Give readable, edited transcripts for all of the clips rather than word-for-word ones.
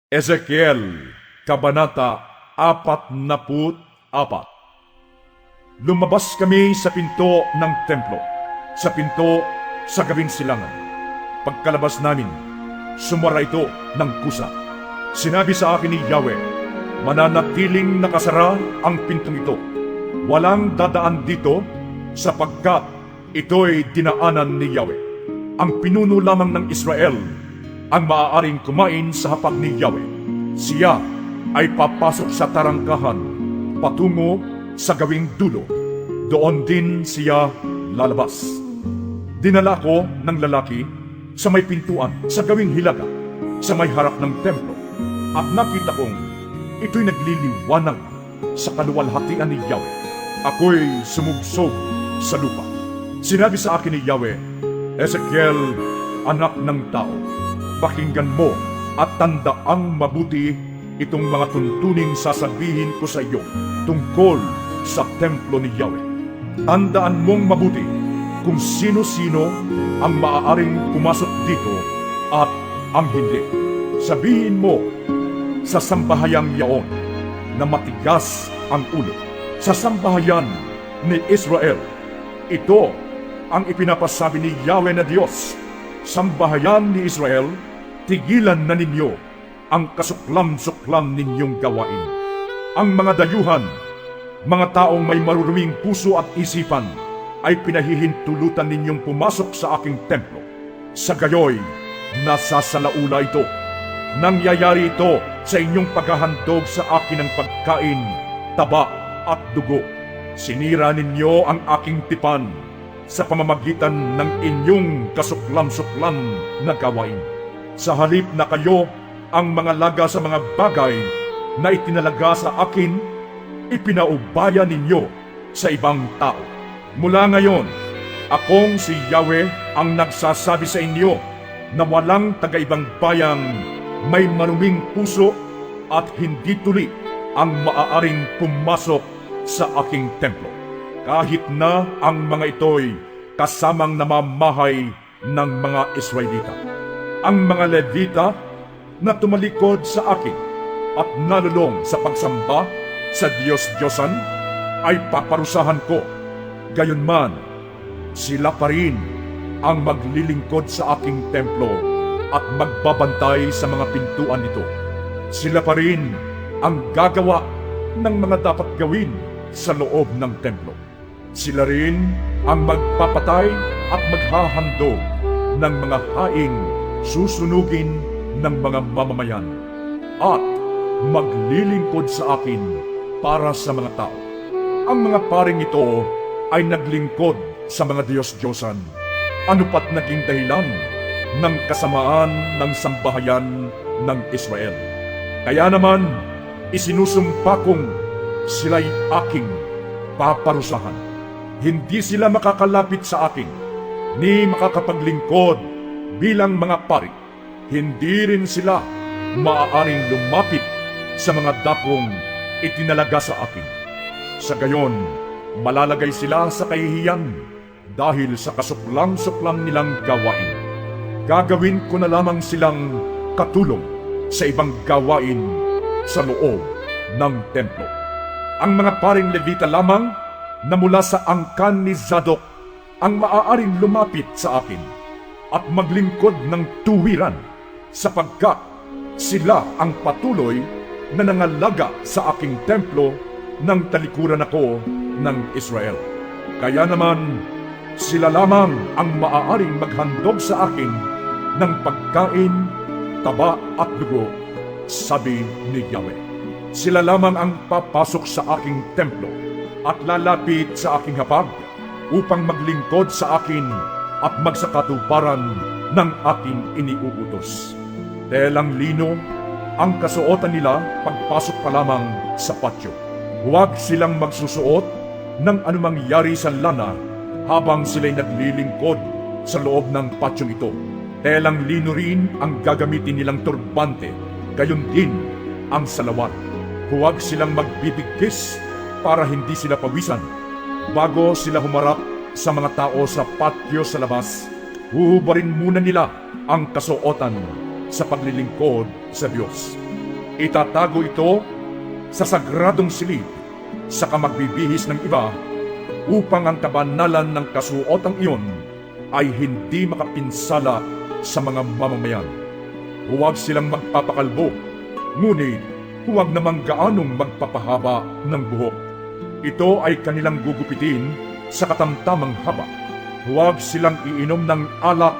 Ezekiel, Kabanata 44. Lumabas kami sa pinto ng templo, sa pinto sa gawing silangan. Pagkalabas namin, sumara ito ng kusa. Sinabi sa akin ni Yahweh, mananatiling nakasara ang pintong ito. Walang dadaan dito sapagkat ito'y dinaanan ni Yahweh. Ang pinuno lamang ng Israel ang maaaring kumain sa hapag ni Yahweh. Siya ay papasok sa tarangkahan patungo sa gawing dulo. Doon din siya lalabas. Dinala ko ng lalaki sa may pintuan sa gawing hilaga sa may harap ng templo, at nakita kong ito'y nagliliwanag sa kaluwalhatian ni Yahweh. Ako'y sumugsog sa lupa. Sinabi sa akin ni Yahweh, Ezekiel, anak ng tao, pakinggan mo at tandaang mabuti itong mga tuntuning sasabihin ko sa iyo tungkol sa templo ni Yahweh. Tandaan mong mabuti kung sino-sino ang maaaring pumasok dito at ang hindi. Sabihin mo sa sambahayang yaon na matigas ang ulo, sa sambahayan ni Israel, ito ang ipinapasabi ni Yahweh na Diyos. Sambahayan ni Israel, tigilan na ninyo ang kasuklam-suklam ninyong gawain. Ang mga dayuhan, mga taong may maruruming puso at isipan, ay pinahihintulutan ninyong pumasok sa aking templo. Sa gayoy, nasasalaula ito. Nangyayari ito sa inyong paghahandog sa akin ng pagkain, taba at dugo. Sinira ninyo ang aking tipan sa pamamagitan ng inyong kasuklam-suklam na gawain. Sa halip na kayo ang mga laga sa mga bagay na itinalaga sa akin, ipinaubaya ninyo sa ibang tao. Mula ngayon, akong si Yahweh ang nagsasabi sa inyo na walang taga-ibang bayang may maruming puso at hindi tuli ang maaaring pumasok sa aking templo, kahit na ang mga ito'y kasamang namamahay ng mga Israelita. Ang mga Levita na tumalikod sa akin at nalulong sa pagsamba sa Diyos-Diyosan ay paparusahan ko. Gayunman, sila pa rin ang maglilingkod sa aking templo at magbabantay sa mga pintuan nito. Sila pa rin ang gagawa ng mga dapat gawin sa loob ng templo. Sila rin ang magpapatay at maghahandog ng mga haing susunugin ng mga mamamayan at maglilingkod sa akin para sa mga tao. Ang mga paring ito ay naglingkod sa mga Diyos-Diyosan. Ano pat naging dahilan ng kasamaan ng sambahayan ng Israel. Kaya naman, isinusumpa kong sila'y aking paparusahan. Hindi sila makakalapit sa akin, ni makakapaglingkod bilang mga pari. Hindi rin sila maaaring lumapit sa mga dakong itinalaga sa akin. Sa gayon, malalagay sila sa kahihiyan dahil sa kasuklam-suklam nilang gawain. Gagawin ko na lamang silang katulong sa ibang gawain sa loob ng templo. Ang mga paring Levita lamang na mula sa angkan ni Zadok ang maaaring lumapit sa akin at maglingkod ng tuwiran, sapagkat sila ang patuloy na nangalaga sa aking templo ng talikuran ako ng Israel. Kaya naman, sila lamang ang maaaring maghandog sa akin ng pagkain, taba at dugo, sabi ni Yahweh. Sila lamang ang papasok sa aking templo at lalapit sa aking hapag upang maglingkod sa akin at magsakatuparan ng aking iniuutos. Telang lino ang kasuotan nila pagpasok pa lamang sa patio. Huwag silang magsusuot ng anumang yari sa lana habang sila'y naglilingkod sa loob ng patio ito. Telang lino rin ang gagamitin nilang turbante, gayon din ang salawat. Huwag silang magbibigkis para hindi sila pawisan. Bago sila humarap sa mga tao sa patio sa labas, huhubarin muna nila ang kasuotan sa paglilingkod sa Diyos. Itatago ito sa sagradong silid sa kamagbibihis ng iba upang ang kabanalan ng kasuotang iyon ay hindi makapinsala sa mga mamamayan. Huwag silang magpapakalbo, ngunit huwag namang gaanong magpapahaba ng buhok. Ito ay kanilang gugupitin sa katamtamang haba. Huwag silang iinom ng alak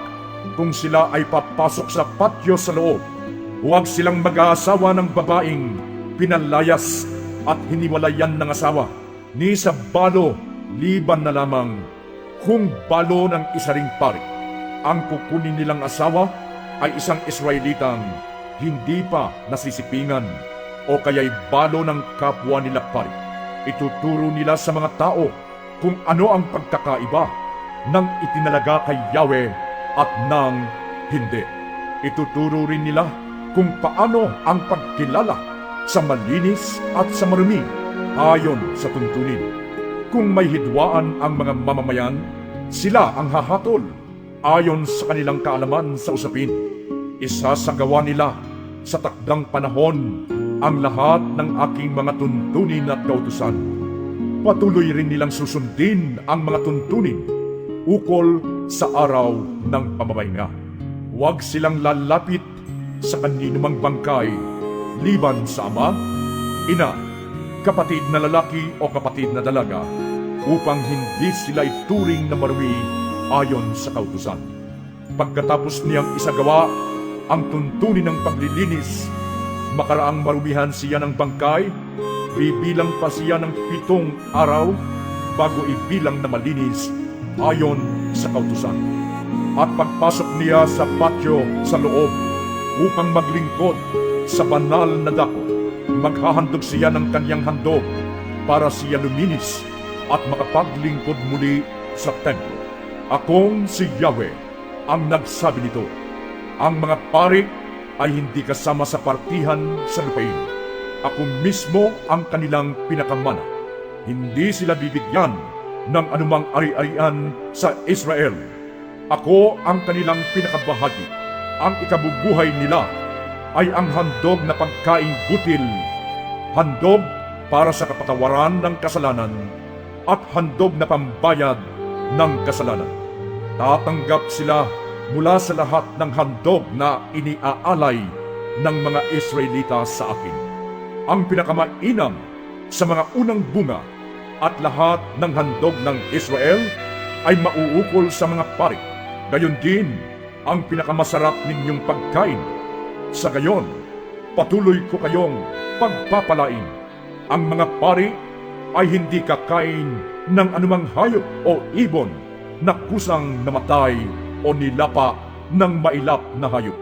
kung sila ay papasok sa patio sa loob. Huwag silang mag-aasawa ng babaeng pinalayas at hiniwalayan ng asawa, ni sa balo liban na lamang kung balo ng isa ring pari. Ang kukunin nilang asawa ay isang Israelitang hindi pa nasisipingan o kaya'y balo ng kapwa nila pari. Ituturo nila sa mga tao kung ano ang pagkakaiba ng itinalaga kay Yahweh at ng hindi. Ituturo rin nila kung paano ang pagkilala sa malinis at sa marumi ayon sa tuntunin. Kung may hidwaan ang mga mamamayan, sila ang hahatol ayon sa kanilang kaalaman sa usapin. Isasagawa nila sa takdang panahon ang lahat ng aking mga tuntunin at kautusan. Patuloy rin nilang susundin ang mga tuntunin ukol sa araw ng pamamahinga. Huwag silang lalapit sa kaninumang bangkay liban sa ama, ina, kapatid na lalaki o kapatid na dalaga, upang hindi sila ituring na marumi ayon sa kautusan. Pagkatapos niyang isagawa ang tuntunin ng paglilinis, makaraang marumihan siya ng bangkay, bibilang pa siya ng 7 araw bago ibilang na malinis ayon sa kautusan. At pagpasok niya sa patio sa loob upang maglingkod sa banal na dako, maghahandog siya ng kanyang handog para siya luminis at makapaglingkod muli sa templo. Akong si Yahweh ang nagsabi nito. Ang mga pari ay hindi kasama sa partihan sa lupain. Ako mismo ang kanilang pinakamana. Hindi sila bibigyan ng anumang ari-arian sa Israel. Ako ang kanilang pinakabahagi. Ang ikabubuhay nila ay ang handog na pagkaing butil, handog para sa kapatawaran ng kasalanan, at handog na pambayad ng kasalanan. Tatanggap sila mula sa lahat ng handog na iniaalay ng mga Israelita sa akin. Ang pinakamainam sa mga unang bunga at lahat ng handog ng Israel ay mauukol sa mga pari. Gayon din ang pinakamasarap ninyong pagkain. Sa gayon, patuloy ko kayong pagpapalain. Ang mga pari ay hindi kakain ng anumang hayop o ibon na kusang namatay o nilapa ng mailap na hayop.